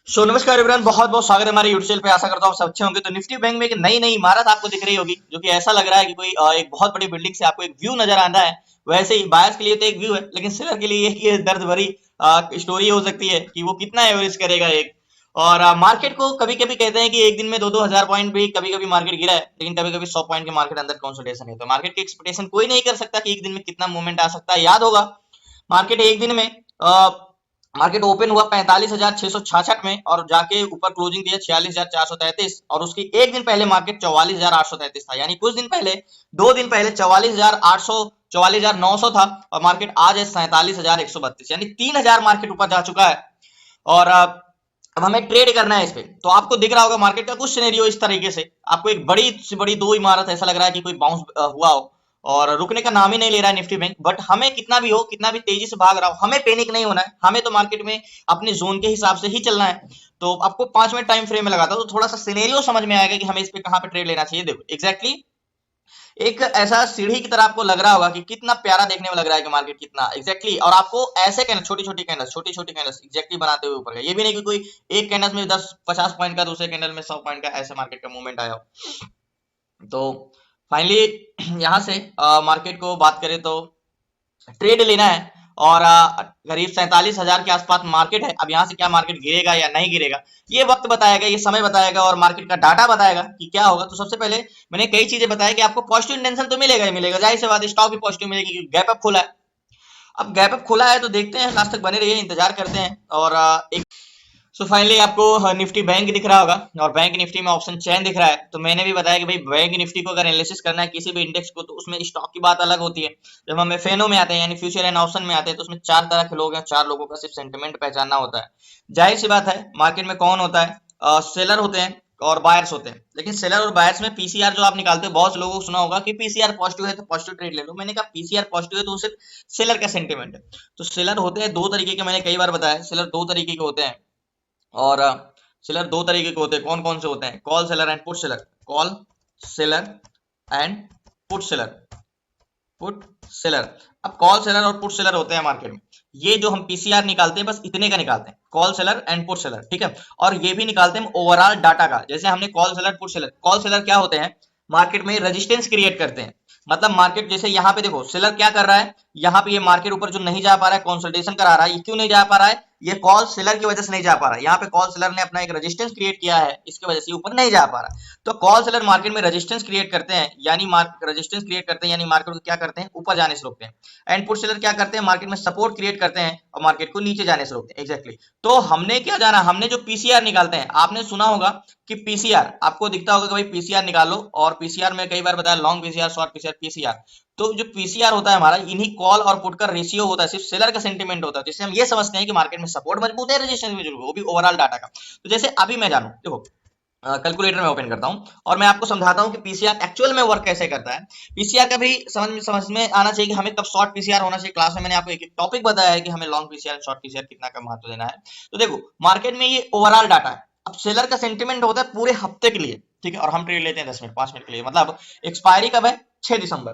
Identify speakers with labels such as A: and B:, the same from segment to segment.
A: नमस्कार एवरीवन, बहुत बहुत स्वागत है हमारे यूट्यूब चैनल पे। आशा करता हूँ आप सब अच्छे होंगे। तो निफ्टी बैंक में एक नई नई इमारत आपको दिख रही होगी, जो कि ऐसा लग रहा है कि कोई एक बहुत बड़ी बिल्डिंग से आपको एक व्यू नजर आ रहा है। वैसे ही बायर्स के लिए तो एक व्यू है, लेकिन सेलर के लिए ये दर्द भरी स्टोरी हो सकती है कि वो कितना एवरेज करेगा एक। और मार्केट को कभी कभी कहते हैं कि एक दिन में दो दो हजार पॉइंट भी कभी कभी मार्केट गिरा है, लेकिन कभी कभी 100 पॉइंट के मार्केट अंदर कंसोलिडेशन है। तो मार्केट की एक्सपेक्टेशन कोई नहीं कर सकता कि एक दिन में कितना मूवमेंट आ सकता है। याद होगा मार्केट एक दिन में मार्केट ओपन हुआ 45,666 में और जाके ऊपर क्लोजिंग दिया 46,433, और उसकी एक दिन पहले मार्केट 44,833 था। यानी कुछ दिन पहले, 2 दिन पहले 44,800 44,900 था, और मार्केट आज है 47,132, यानी 3,000 मार्केट ऊपर जा चुका है। और अब हमें ट्रेड करना है इस पे। तो आपको दिख रहा होगा मार्केट का कुछ सिनेरियो इस तरीके से। आपको एक बड़ी से बड़ी दो इमारत ऐसा लग रहा है कि कोई बाउंस हुआ हो, और रुकने का नाम ही नहीं ले रहा है निफ्टी बैंक। बट हमें कितना भी हो, कितना भी तेजी से भाग रहा हो, हमें पैनिक नहीं होना है। हमें तो मार्केट में अपने जोन के हिसाब से ही चलना है। तो आपको 5 मिनट टाइम फ्रेम में लगाता हूं, तो थोड़ा सा सिनेरियो समझ में आएगा कि हमें इस पे कहां पे ट्रेड लेना चाहिए। देखो एग्जैक्टली एक ऐसा सीढ़ी की तरह आपको लग रहा होगा कि कितना प्यारा देखने में लग रहा है कि मार्केट कितना एग्जैक्टली। और आपको ऐसे कैंडल, छोटी छोटी कैंडल्स एग्जैक्टली बनाते हुए ऊपर का, ये भी नहीं कि कोई एक कैंडल में 10-50 पॉइंट का, दूसरे कैंडल में 100 पॉइंट का ऐसे मार्केट का मूवमेंट आया हो। तो फाइनली यहाँ से मार्केट को बात करें तो ट्रेड लेना है। और करीब 47,000 के आसपास मार्केट है। अब यहाँ से क्या मार्केट गिरेगा या नहीं गिरेगा, ये वक्त बताएगा, ये समय बताएगा, और मार्केट का डाटा बताएगा कि क्या होगा। तो सबसे पहले मैंने कई चीजें बताया कि आपको पॉजिटिव इंटेंशन तो मिलेगा ही मिलेगा, जाहिर सी बात, स्टॉक भी पॉजिटिव मिलेगी क्योंकि गैप अप खुला है। अब गैप अप खुला है तो देखते हैं, लास्ट तक बने रहिए, इंतजार करते हैं। और एक सो फाइनली आपको निफ्टी बैंक दिख रहा होगा, और बैंक निफ्टी में ऑप्शन चैन दिख रहा है। तो मैंने भी बताया कि भाई बैंक निफ्टी को अगर एनालिसिस करना है किसी भी इंडेक्स को, तो उसमें स्टॉक की बात अलग होती है। जब हम फेनो में आते हैं यानी फ्यूचर एंड ऑप्शन में आते हैं, तो उसमें चार तरह के लोग हैं, चार लोगों का सिर्फ सेंटिमेंट पहचानना होता है। जाहिर सी बात है, मार्केट में कौन होता है, सेलर होते हैं और बायर्स होते हैं। लेकिन सेलर और बायर्स में पीसीआर जो आप निकालते हो, बहुत से लोगों को सुना होगा कि पीसीआर पॉजिटिव है तो पॉजिटिव ट्रेड ले लो। मैंने कहा पीसीआर पॉजिटिव है तो सिर्फ सेलर का सेंटिमेंट है। तो सेलर होते हैं दो तरीके के, मैंने कई बार बताया सेलर दो तरीके के होते हैं। और सेलर दो तरीके के होते हैं। कौन कौन से होते हैं? Call seller and put seller. Call seller and put seller. Put seller. अब कॉल सेलर और पुट सेलर होते हैं मार्केट में। ये जो हम पीसीआर निकालते हैं, बस इतने का निकालते हैं, call seller and put seller, ठीक है। और ये भी निकालते हैं ओवरऑल डाटा का। जैसे हमने call seller put seller, call seller क्या होते हैं, मार्केट में रेजिस्टेंस क्रिएट करते हैं। मतलब मार्केट जैसे यहाँ पे देखो सेलर क्या कर रहा है, यहाँ पे ये मार्केट ऊपर जो नहीं जा पा रहा है, कंसोलिडेशन करा रहा है। ये क्यों नहीं जा पा रहा है? ये कॉल सेलर की वजह से नहीं जा पा रहा है। यहाँ पे कॉल सेलर ने अपना एक रेजिस्टेंस क्रिएट किया है, इसकी वजह से ऊपर नहीं जा पा रहा है। तो कॉल सेलर मार्केट में रेजिस्टेंस क्रिएट करते हैं, यानी रेजिस्टेंस क्रिएट करते हैं, यानी मार्केट को क्या करते हैं, ऊपर जाने से रोकते हैं। एंड पुट सेलर क्या करते हैं, मार्केट में सपोर्ट क्रिएट करते हैं और मार्केट को नीचे जाने से रोकते हैं। एग्जैक्टली। तो हमने क्या जाना, हमने जो पीसीआर निकालते हैं, आपने सुना होगा कि पीसीआर आपको दिखता होगा कि भाई पीसीआर निकालो। और पीसीआर में कई बार बताया long PCR, short PCR, PCR. तो जो पीसीआर होता है हमारा, इन्हीं कॉल और पुट का रेशियो होता है, सिर्फ सेलर का सेंटीमेंट होता है। जिससे हम ये समझते हैं कि मार्केट में सपोर्ट मजबूत है, रेजिस्टेंस भी जरूर, वो भी ओवरऑल डाटा का। तो जैसे अभी मैं जानू, देखो कैलकुलेटर में ओपन करता हूं और मैं आपको समझाता हूं कि पीसीआर एक्चुअल में वर्क कैसे करता है। पीसीआर का भी समझ में आना चाहिए कि हमें कब शॉर्ट पीसीआर होना चाहिए। क्लास में मैंने आपको एक एक टॉपिक बताया है कि हमें लॉन्ग पीसीआर, शॉर्ट पीसीआर कितना का महत्व देना है। तो देखो मार्केट में ये ओवरऑल डाटा है। अब सेलर का सेंटिमेंट होता है पूरे हफ्ते के लिए, ठीक है, और हम ट्रेड लेते हैं 10 मिनट 5 मिनट के लिए। मतलब एक्सपायरी कब है? 6 दिसंबर।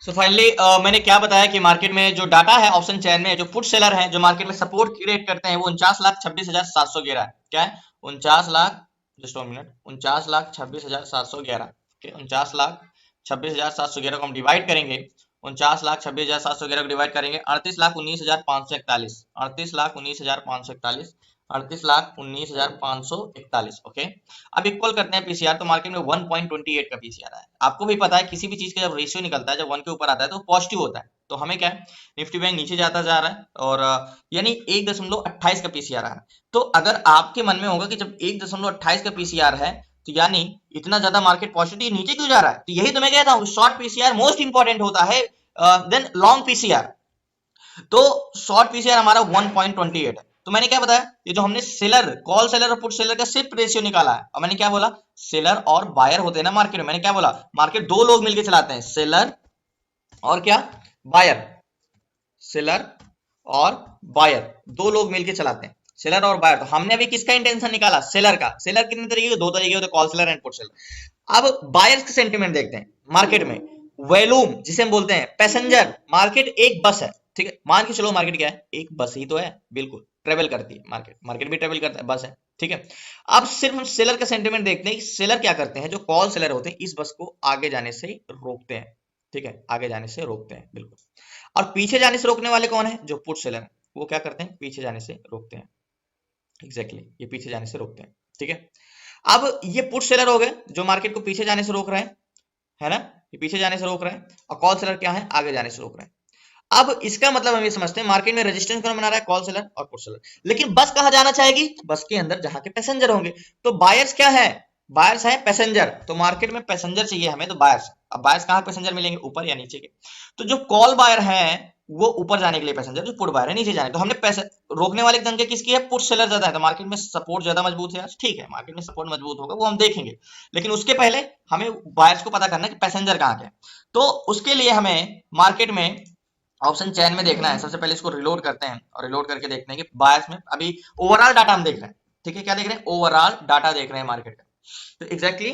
A: सो फाइनली मैंने क्या बताया कि मार्केट में जो डाटा है ऑप्शन चैन में, जो पुट सेलर है जो मार्केट में सपोर्ट क्रिएट करते हैं, वो 49,26,711 है। क्या है? 49 लाख, जस्ट 1 मिनट, 49,26,711। 49,26,711 को हम डिवाइड करेंगे, 49,26,711 को डिवाइड करेंगे 38,19,541, 38,19,541, 38,19,541। ओके, अब इक्वल करते हैं पीसीआर। तो मार्केट में 1.28 का पीसीआर है। आपको भी पता है किसी भी चीज का जब रेशियो निकलता है, जब 1 के ऊपर आता है तो पॉजिटिव होता है। तो हमें क्या है, निफ्टी बैंक नीचे जाता जा रहा है, और यानी 1.28 का पीसीआर आ रहा है। तो अगर आपके मन में होगा कि जब 1.28 का पीसीआर है, तो यानी इतना ज्यादा मार्केट पॉजिटिव नीचे क्यों जा रहा है, तो यही तो मैं कहता हूँ, शॉर्ट पीसीआर मोस्ट इंपॉर्टेंट होता है देन लॉन्ग पीसीआर। तो शॉर्ट पीसीआर हमारा 1.28 है। तो मैंने क्या बताया, ये जो हमने सेलर, कॉल सेलर और पुट सेलर का सिर्फ रेशियो निकाला है। और मैंने क्या बोला, सेलर और बायर होते हैं ना मार्केट में। मैंने क्या बोला, मार्केट दो लोग मिलकर चलाते हैं, सेलर और क्या, बायर। सेलर और बायर दो लोग मिलकर चलाते हैं, सेलर और बायर। तो हमने अभी किसका इंटेंशन निकाला, सेलर का। सेलर कितने तरीके के, दो तरीके होते हैं, call seller and put seller. अब बायर्स के सेंटिमेंट देखते हैं मार्केट में। वॉल्यूम जिसे हम बोलते हैं पैसेंजर, मार्केट एक बस है, ठीक है, मान के चलो मार्केट क्या है, एक बस ही तो है, बिल्कुल ट्रेवल करती है, मार्केट भी ट्रेवल करता है, बस है, ठीक है। अब सिर्फ हम सेलर का सेंटिमेंट देखते हैं कि सेलर क्या करते हैं, जो कॉल सेलर होते हैं इस बस को आगे जाने से रोकते हैं, ठीक है, आगे जाने से रोकते हैं बिल्कुल। और पीछे जाने से रोकने वाले कौन है, जो पुट सेलर है, वो क्या करते हैं, पीछे जाने से रोकते हैं, एग्जैक्टली ये पीछे जाने से रोकते हैं, ठीक है। अब ये पुट सेलर हो गए जो मार्केट को पीछे जाने से रोक रहे हैं, है ना, ये पीछे जाने से रोक रहे हैं, और कॉल सेलर क्या है, आगे जाने से रोक रहे हैं। अब इसका मतलब हम ये समझते हैं मार्केट में रेजिस्टेंस कौन बना रहा है, कॉल सेलर और पुट सेलर। लेकिन बस कहां जाना चाहेगी, बस के अंदर जहां के पैसेंजर होंगे। तो बायर्स क्या है, बायर्स है पैसेंजर, तो मार्केट में पैसेंजर चाहिए हमें, तो बायर्स। अब बायर्स कहां पैसेंजर मिलेंगे, ऊपर या नीचे के। तो जो कॉल बायर है वो ऊपर जाने के लिए पैसेंजर, जो पुट बायर है नीचे जाने। तो हमने पैसे रोकने वाले संख्या किसकी है, पुट सेलर ज्यादा है, तो मार्केट में सपोर्ट ज्यादा मजबूत है आज, ठीक है, मार्केट में सपोर्ट मजबूत होगा वो हम देखेंगे। लेकिन उसके पहले हमें बायर्स को पता करना है कि पैसेंजर कहां के हैं। तो उसके लिए हमें मार्केट में ऑप्शन चैन में देखना है। सबसे पहले इसको रिलोड करते हैं और रिलोड करके देखते हैं कि बायर्स में अभी ओवरऑल डाटा हम देख रहे हैं, ठीक है, क्या देख रहे हैं, ओवरऑल डाटा देख रहे हैं मार्केट का। तो एग्जैक्टली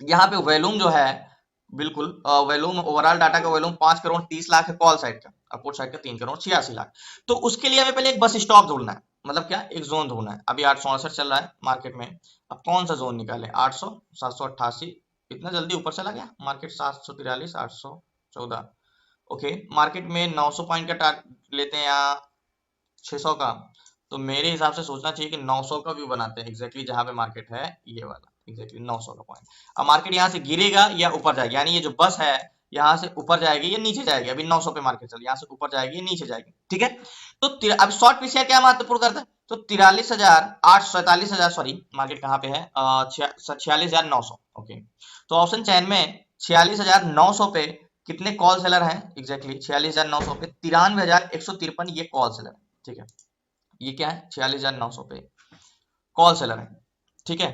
A: यहाँ पे वॉल्यूम जो है, बिल्कुल वॉल्यूम, ओवरऑल डाटा का वॉल्यूम 5,30,00,000 है कॉल साइड का, और पुट साइड का 3,86,00,000। तो उसके लिए हमें पहले एक बस स्टॉप ढूंढना है, मतलब क्या, एक जोन ढूंढना है। अभी 868 चल रहा है मार्केट में, अब कौन सा जोन निकाले, 800, 788, इतना जल्दी ऊपर चला गया मार्केट, 743, 814, ओके। मार्केट में 900 पॉइंट का टारगेट लेते हैं या 600 का, तो मेरे हिसाब से सोचना चाहिए कि 900 का व्यू बनाते हैं, एग्जैक्टली जहां पे मार्केट है ये वाला, एग्जैक्टली 900 का पॉइंट। अब मार्केट यहाँ से गिरेगा या ऊपर जाएगी, यानी ये जो बस है यहाँ से ऊपर जाएगी या नीचे जाएगी। अभी 900 पे मार्केट चल, यहाँ से ऊपर जाएगी या नीचे जाएगी, ठीक है। तो अब शॉर्ट पीसीआर क्या महत्वपूर्ण करता है, तो 43,847,000, सॉरी मार्केट कहाँ पे है, 46,900, ओके। तो ऑप्शन चैन में 46,900 पे कितने कॉल सेलर हैं, एग्जैक्टली 46,900 पे 93,153 ये कॉल सेलर है, ठीक है। ये क्या है, 46,900 पे कॉल सेलर है, ठीक है।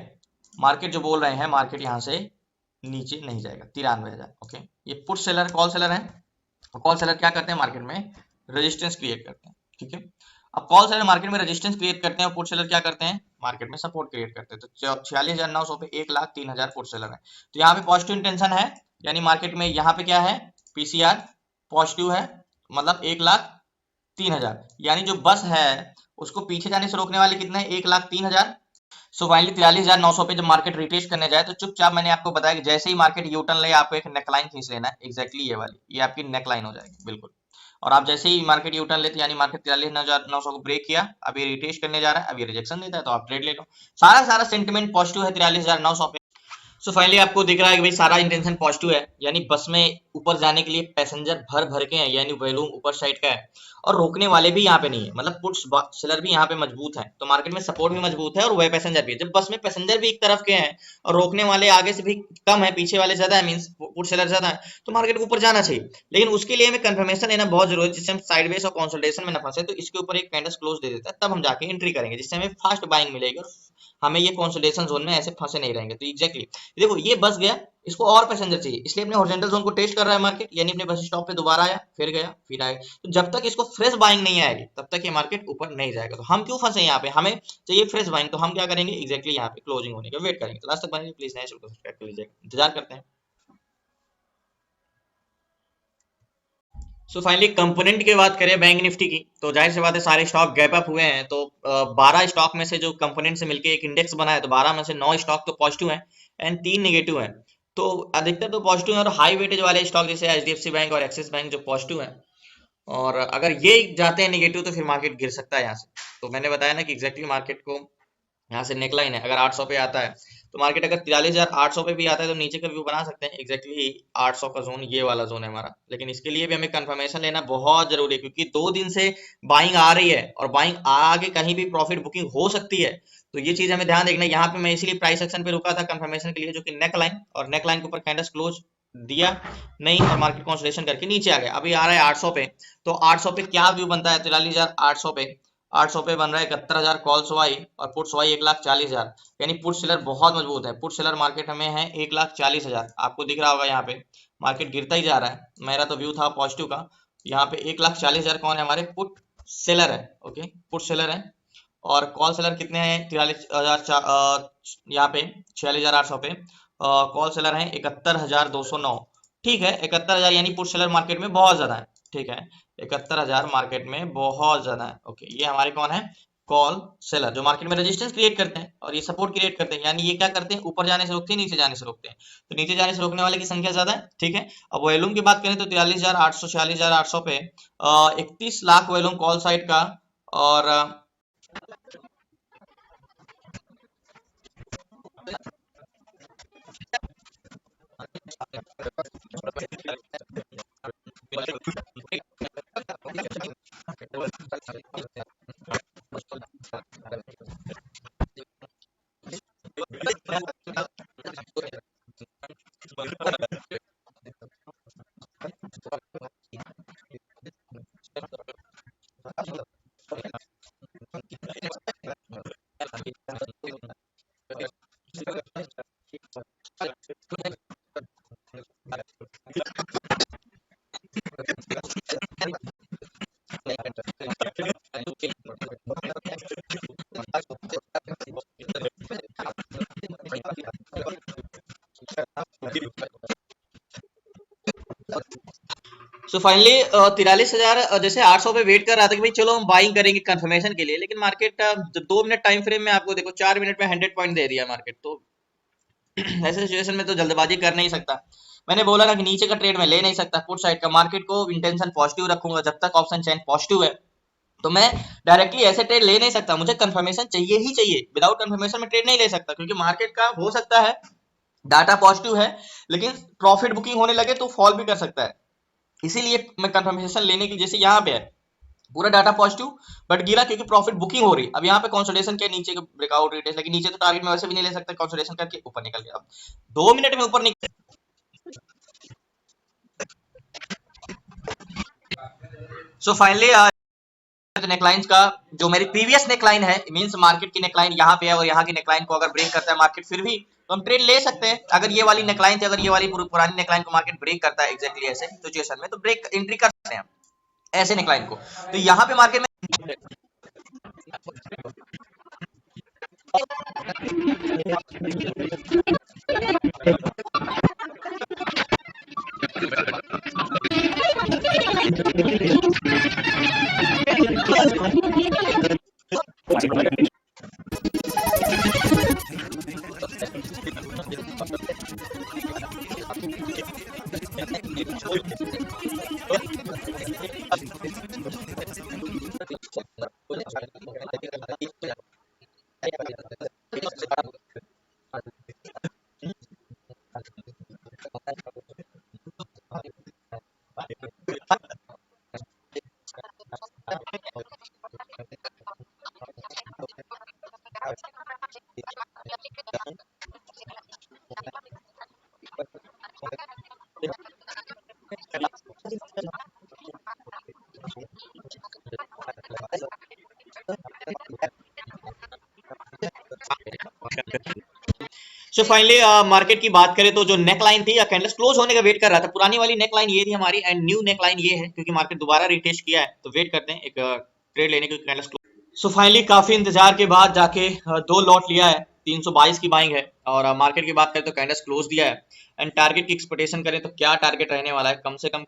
A: मार्केट जो बोल रहे हैं, मार्केट यहां से नीचे नहीं जाएगा, 93,000, ओके। ये पुट सेलर कॉल सेलर है, कॉल सेलर क्या करते हैं, मार्केट में रेजिस्टेंस क्रिएट करते हैं, ठीक है। अब कॉल सेलर मार्केट में रेजिस्टेंस क्रिएट करते हैं, पुट सेलर क्या करते हैं, मार्केट में सपोर्ट क्रिएट करते हैं। तो 46,900 पे 1,03,000 पुट सेलर है, तो यहाँ पे पॉजिटिव इंटेंशन है, यानी मार्केट में यहाँ पे क्या है, पीसीआर पॉजिटिव है, मतलब 1,03,000, यानी जो बस है उसको पीछे जाने से रोकने वाले कितने, 1,03,000। सो फाइनली 43,900 पे जब मार्केट रिटेस्ट करने जाए तो चुपचाप मैंने आपको बताया कि जैसे ही मार्केट यू टर्न ले आपको एक नेकलाइन खींच लेना है, एग्जैक्टली ये वाली, ये आपकी नेकलाइन हो जाएगी बिल्कुल। और आप जैसे ही मार्केट यू टर्न लेते यानी मार्केट 43,900 को ब्रेक किया, अब ये रिटेस्ट करने जा रहा है, अब ये रिजेक्शन देता है तो आप ट्रेड ले लो। सारा सेंटिमेंट पॉजिटिव है 43,900 पे। सो फाइनली आपको दिख रहा है कि भाई सारा इंटेंशन पॉजिटिव है, यानी बस में ऊपर जाने के लिए पैसेंजर भर भर के हैं, यानी वॉल्यूम ऊपर साइड का है, और रोकने वाले भी यहाँ पे नहीं है, मतलब पुट्स सेलर भी यहाँ पे मजबूत है, तो मार्केट में सपोर्ट भी मजबूत है और वह पैसेंजर भी है। जब बस में पैसेंजर भी एक तरफ के हैं और रोकने वाले आगे से भी कम है, पीछे वाले ज्यादा है, मीन पुट सेलर ज्यादा है, तो मार्केट को ऊपर जाना चाहिए। लेकिन उसके लिए हमें कंफर्मेशन लेना बहुत जरूरी है, जिससे हम साइडवेज और कंसोलिडेशन में न फंसे। तो इसके ऊपर एक कैंडल क्लोज दे देता है, तब हम जाके एंट्री करेंगे, जिससे हमें फास्ट बाइंग मिलेगी और हमें ये कंसोलिडेशन जोन में ऐसे फंसे नहीं रहेंगे। तो एग्जैक्टली देखो ये बस गया, इसको और पैसेंजर चाहिए, इसलिए अपने हॉरिजॉन्टल जोन को टेस्ट कर रहा है मार्केट, यानी अपने बस स्टॉप पे दोबारा आया, फिर गया, फिर आया। तो जब तक इसको फ्रेश बाइंग नहीं आएगी तब तक ये मार्केट ऊपर नहीं जाएगा। तो हम क्यों फंसे यहाँ पे, हमें चाहिए फ्रेश बाइंग, तो हम क्या करेंगे, एग्जैक्टली यहाँ पे क्लोजिंग होने का वेट करेंगे। तो लास्ट तक बने प्लीज, नए चैनल को सब्सक्राइब कर लीजिएगा, इंतजार करते हैं। सो फाइनली कंपोनेंट की बात करें बैंक निफ्टी की, तो जाहिर सी बात है सारे स्टॉक गैप अप हुए हैं। तो 12 स्टॉक में से जो कंपोनेंट से मिलके एक इंडेक्स बना है, तो 12 में से 9 स्टॉक तो पॉजिटिव हैं एंड 3 नेगेटिव हैं। तो अधिकतर तो पॉजिटिव है, और हाई वेटेज वाले स्टॉक जैसे एचडीएफसी बैंक और एक्सिस बैंक जो पॉजिटिव है। और अगर ये जाते हैं नेगेटिव तो फिर मार्केट गिर सकता है यहाँ से। तो मैंने बताया ना कि एग्जैक्टली मार्केट को यहाँ से नेकलाइन है, अगर 800 पे आता है तो मार्केट अगर 43,800 पे भी आता है तो नीचे का व्यू बना सकते हैं, एग्जैक्टली 800 का जोन ये वाला जोन है हमारा। लेकिन इसके लिए भी हमें कंफर्मेशन लेना बहुत जरूरी है, क्योंकि 2 दिन से बाइंग आ रही है और बाइंग आगे कहीं भी प्रॉफिट बुकिंग हो सकती है। तो ये चीज हमें ध्यान देखना है। यहाँ पे मैं इसीलिए प्राइस एक्शन पे रुका था कंफर्मेशन के लिए, जो कि नेकलाइन, और नेकलाइन के ऊपर कैंडल्स क्लोज दिया नहीं और मार्केट कंसोलिडेशन करके नीचे आ गया। अभी आ रहा है 800 पे, तो 800 पे क्या व्यू बनता है, 43,800 पे, 800 पे बन रहा है 71,000 कॉल सवाई और पुट सवाई 1,40,000, यानी पुट सेलर बहुत मजबूत है। पुट सेलर मार्केट में है 1,40,000, आपको दिख रहा होगा यहाँ पे मार्केट गिरता ही जा रहा है। मेरा तो व्यू था पॉजिटिव का, यहाँ पे 1,40,000 कौन है, हमारे पुट सेलर है, ओके, पुट सेलर है। और कॉल सेलर कितने हैं, 43,000, यहाँ पे 46,800 पे कॉल सेलर है 71,209, ठीक है। 71,000 यानी पुट सेलर मार्केट में बहुत ज्यादा है, ठीक है, 71,000 मार्केट में बहुत ज्यादा है, ओके। ये हमारे कौन है, कॉल सेलर, जो मार्केट में रेजिस्टेंस क्रिएट करते हैं और ये सपोर्ट क्रिएट करते हैं, यानी ये क्या करते हैं, ऊपर जाने से रोकते हैं, नीचे जाने से रोकते हैं। तो नीचे जाने से रोकने वाले की संख्या ज्यादा है, ठीक है। अब वॉल्यूम की बात करें तो 43,800 46,800 पे 31 लाख वॉल्यूम कॉल साइड का, और सो फाइनली 43,000 जैसे 800 पे वेट कर रहा था कि भाई चलो हम बाइंग करेंगे कंफर्मेशन के लिए, लेकिन मार्केट 2 मिनट टाइम फ्रेम में आपको देखो 4 मिनट में 100 पॉइंट दे दिया मार्केट। तो ऐसे सिचुएशन में तो जल्दबाजी कर नहीं सकता। मैंने बोला ना कि नीचे का ट्रेड में ले नहीं सकता, पुट साइड का मार्केट को इंटेंशन पॉजिटिव रखूंगा, जब तक ऑप्शन चेन पॉजिटिव है तो मैं डायरेक्टली ऐसे ट्रेड ले नहीं सकता, मुझे कंफर्मेशन चाहिए ही चाहिए। विदाउट कंफर्मेशन में ट्रेड नहीं ले सकता, क्योंकि मार्केट का हो सकता है डाटा पॉजिटिव है लेकिन प्रॉफिट बुकिंग होने लगे तो फॉल भी कर सकता है। इसीलिए मैं कंफर्मेशन लेने की, जैसे यहाँ पे है पूरा डाटा पॉजिटिव बट गिरा क्योंकि प्रॉफिट बुकिंग हो रही। अब यहाँ पे कंसोलिडेशन के नीचे के ब्रेकआउट रिटेस्ट, लेकिन नीचे तो टारगेट में वैसे भी नहीं ले सकते, कंसोलिडेशन करके ऊपर निकल गया। अब 2 मिनट में ऊपर निकल। सो फाइनली नेकलाइंस का जो मेरी प्रीवियस नेकलाइन है, मींस मार्केट की नेकलाइन यहाँ पे है और यहाँ की नेकलाइन को अगर ब्रेक करता है मार्केट फिर भी तो हम ट्रेड ले सकते हैं। अगर ये वाली नेकलाइन थी, अगर ये वाली पुरानी नेकलाइन को मार्केट ब्रेक करता है एग्जैक्टली ऐसे सिचुएशन में, तो ब्रेक एंट्री कर सकते हैं ऐसे नेकलाइन को। तो यहाँ पे मार्केट में सो फाइनली मार्केट की बात करें तो जो नेक लाइन थी या कैंडल्स क्लोज होने का वेट कर रहा था, पुरानी वाली नेक लाइन ये थी हमारी एंड न्यू नेक लाइन ये है, क्योंकि मार्केट दोबारा रिटेस्ट किया है तो वेट करते हैं एक ट्रेड लेने की कैंडल्स क्लोज। सो फाइनली काफी इंतजार के बाद जाके 2 लॉट लिया है, 322 की बाइंग है। और मार्केट की बात करें तो कैंडल्स क्लोज दिया है एंड टारगेट की एक्सपेक्टेशन करें तो क्या टारगेट रहने वाला है, कम से कम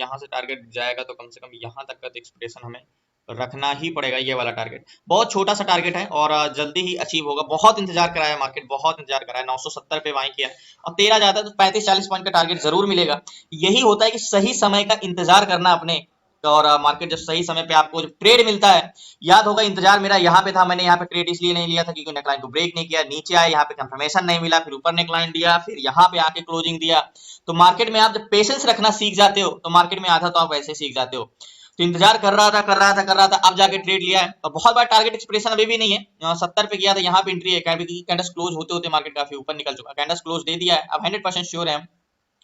A: यहाँ से टारगेट जाएगा तो कम से कम यहाँ तक का एक्सपेक्टेशन हमें रखना ही पड़ेगा। ये वाला टारगेट बहुत छोटा सा टारगेट है और जल्दी ही अचीव होगा। बहुत इंतजार कराया मार्केट, बहुत इंतजार कराया, 970 पे बाइंग किया और 13 जाता है तो 35-40 पॉइंट का टारगेट जरूर मिलेगा। यही होता है कि सही समय का इंतजार करना अपने, और मार्केट जब सही समय पे आपको जब ट्रेड मिलता है, याद होगा इंतजार मेरा यहाँ पे था, मैंने यहाँ पे ट्रेड इसलिए नहीं लिया था क्योंकि नेकलाइन को ब्रेक नहीं किया, नीचे आया यहाँ पे कंफर्मेशन नहीं मिला, फिर ऊपर नेकलाइन दिया, फिर यहाँ पे आके क्लोजिंग दिया। तो मार्केट में आप जब पेशेंस रखना सीख जाते हो तो मार्केट में आधा तो आप वैसे सीख जाते हो। तो इंतजार कर रहा था, अब जाके ट्रेड लिया है और बहुत बार टारगेट एक्सप्रेशन अभी भी नहीं है। 70 पे गया था, यहाँ पे एंट्री है, कैंडल्स क्लोज होते होते मार्केट काफी ऊपर निकल चुका, कैंडल्स क्लोज दे दिया है, अब 100% श्योर है हम।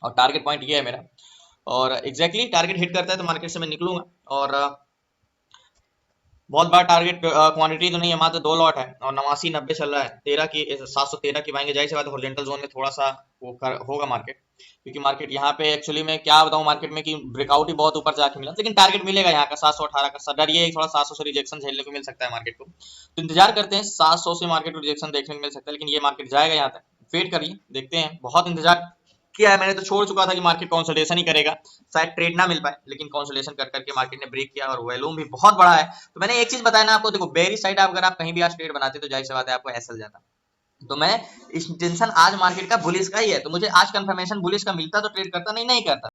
A: और टारगेट पॉइंट ये है मेरा, और एग्जैक्टली टारगेट हिट करता है तो मार्केट से मैं निकलूंगा। और बहुत बार टारगेट क्वांटिटी तो नहीं है, मात्र 2 लॉट है और 89-90 चल रहा है, 713 की बाएंगे। जाहिर सी बात है हॉरिजॉन्टल जोन में थोड़ा सा होगा मार्केट, क्योंकि मार्केट यहाँ पे एक्चुअली में क्या बताऊं मार्केट में कि ब्रेकआउट ही बहुत ऊपर जाके मिला, लेकिन टारगेट मिलेगा यहाँ का 718 का। डर ये थोड़ा 700 से रिजेक्शन झेलने को मिल सकता है मार्केट को, तो इंतजार करते हैं 700 से मार्केट को रिजेक्शन देखने को मिल सकता है, लेकिन ये मार्केट जाएगा यहाँ तक, वेट करिए देखते हैं। बहुत इंतजार किया है। मैंने तो छोड़ चुका था कि मार्केट कंसोलिडेशन ही करेगा, शायद ट्रेड ना मिल पाए, लेकिन कंसोलिडेशन कर करके मार्केट ने ब्रेक किया और वॉल्यूम भी बहुत बड़ा है। तो मैंने एक चीज बताया ना आपको, देखो बेरी साइड अगर आप कहीं भी आज ट्रेड बनाते तो जाहिर सी बात है आपको एसएल जाता। तो मैं इस टेंशन आज मार्केट का बुलिश का ही है, तो मुझे आज कंफर्मेशन बुलिश का मिलता तो ट्रेड करता, नहीं नहीं करता।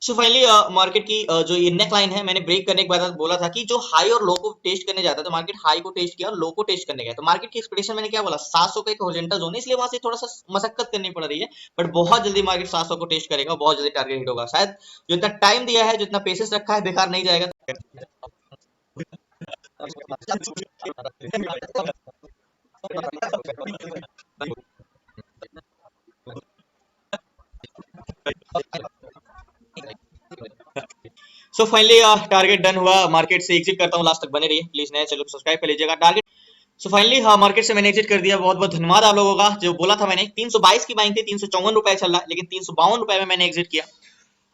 A: सो फाइनली मार्केट की जो ये नेक लाइन है, मैंने ब्रेक करने के बाद बोला था कि जो हाई और लो को टेस्ट करने जाता है, तो मार्केट हाई को टेस्ट किया और लो को टेस्ट करने गया। तो मार्केट की एक्सपेक्टेशन मैंने क्या बोला, 700 का एक हॉरिजॉन्टल जोन है, इसलिए वहां से थोड़ा सा मशक्कत करनी पड़ रही है, बट बहुत जल्दी मार्केट 700 को टेस्ट करेगा, बहुत जल्दी टारगेट हिट होगा। शायद जो इतना टाइम दिया है, जितना पेशेंस रखा है, बेकार नहीं जाएगा। सो फाइनली टारगेट डन हुआ, मार्केट से एग्जिट करता हूँ, लास्ट तक बने रहिए प्लीज, नए चैनल को सब्सक्राइब कर लीजिएगा। टारगेट सो फाइनली हाँ, मार्केट से मैंने एग्जिट कर दिया। बहुत बहुत धन्यवाद आप लोगों का। जो बोला था मैंने 322 की बाइंग थी, 354 रुपए चल रहा है, लेकिन 352 रुपए में मैंने एग्जिट किया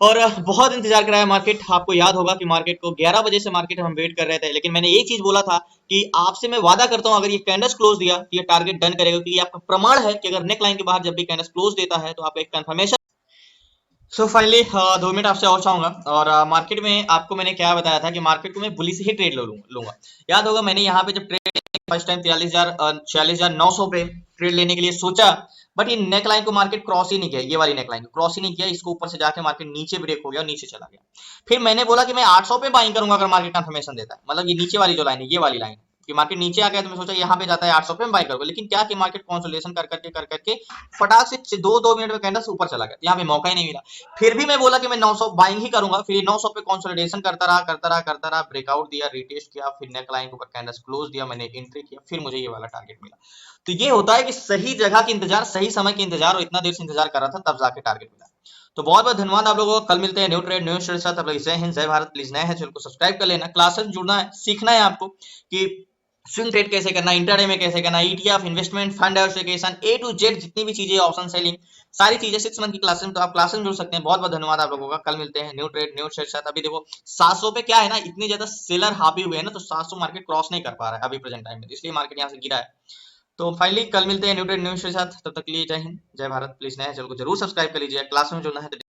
A: और बहुत इंतजार कराया मार्केट। आपको याद होगा कि मार्केट को 11 बजे से मार्केट हम वेट कर रहे थे, लेकिन मैंने एक चीज बोला था कि आपसे मैं वादा करता हूं, अगर ये कैंडल्स क्लोज दिया तो ये टारगेट डन करेगा, क्योंकि ये आपका प्रमाण है कि अगर नेक लाइन के बाहर जब भी कैंडल्स क्लोज देता है तो आपका एक कंफर्मेशन। सो फाइनली 2 मिनट आपसे और चाहूंगा, और मार्केट में आपको मैंने क्या बताया था कि मार्केट को मैं बुलिश ही ट्रेड लूंगा। याद होगा मैंने यहाँ पे जब ट्रेड फर्स्ट टाइम 46,900 पे ट्रेड लेने के लिए सोचा, बट ये नेक लाइन को मार्केट क्रॉस ही नहीं किया, ये वाली नेक लाइन को क्रॉस ही नहीं किया, इसको ऊपर से जाके मार्केट नीचे ब्रेक हो गया और नीचे चला गया। फिर मैंने बोला कि मैं 800 पे बाइंग करूंगा अगर मार्केट कंफर्मेशन देता है, मतलब ये नीचे वाली जो लाइन है, ये वाली लाइन है कि मार्केट नीचे आ गया, तो मैं सोचा यहाँ पे जाता है 800 पे बाइंग करूंगा, लेकिन क्या कि मार्केट कंसोलिडेशन कर करके फटाक से 2-2 मिनट में कैंडल ऊपर चला गया, यहाँ पे मौका ही नहीं मिला। फिर भी मैं बोला कि मैं 900 बाइंग ही करूंगा, फिर 900 पे कंसोलिडेशन करता रहा, ब्रेकआउट दिया, रिटेस्ट किया, फिर नेक लाइन के ऊपर कैंडल्स क्लोज दिया, मैंने एंट्री किया, फिर मुझे ये वाला टारगेट मिला। तो ये होता है कि सही जगह की इंतजार, सही समय की इंतजार, और इतना देर से इंतजार कर रहा था, तब जाके टारगेट मिला। तो बहुत बहुत धन्यवाद आप लोगों को। कल मिलते हैं न्यू ट्रेड न्यू स्टोरी के साथ। जय हिंद जय भारत। प्लीज नए हैं चैनल को सब्सक्राइब कर लेना, क्लासेस जुड़ना है, सीखना है आपको कि स्विंग ट्रेड कैसे करना, इंट्राडे में कैसे करना, ETF, investment, fund diversification, A to Z जितनी भी चीजें, ऑप्शन सेलिंग, सारी चीजें 6 मंथ की क्लासेस में, तो आप क्लासेस में जुड़ सकते हैं। बहुत बहुत धन्यवाद आप लोगों का। कल मिलते हैं न्यू ट्रेड न्यू शेयर साथ। अभी देखो 700 पे क्या है ना, इतनी ज्यादा सेलर हावी हुए हैं ना, तो 700 मार्केट क्रॉस नहीं कर पा रहा है अभी प्रेजेंट टाइम में, तो इसलिए मार्केट यहाँ से गिरा है। तो फाइनली कल मिलते हैं न्यू ट्रेड न्यू शेयर साथ, तब तक के लिए जय हिंद जय भारत। प्लीज नए चैनल को जरूर सब्सक्राइब कर लीजिए, क्लास में जुड़ना है तो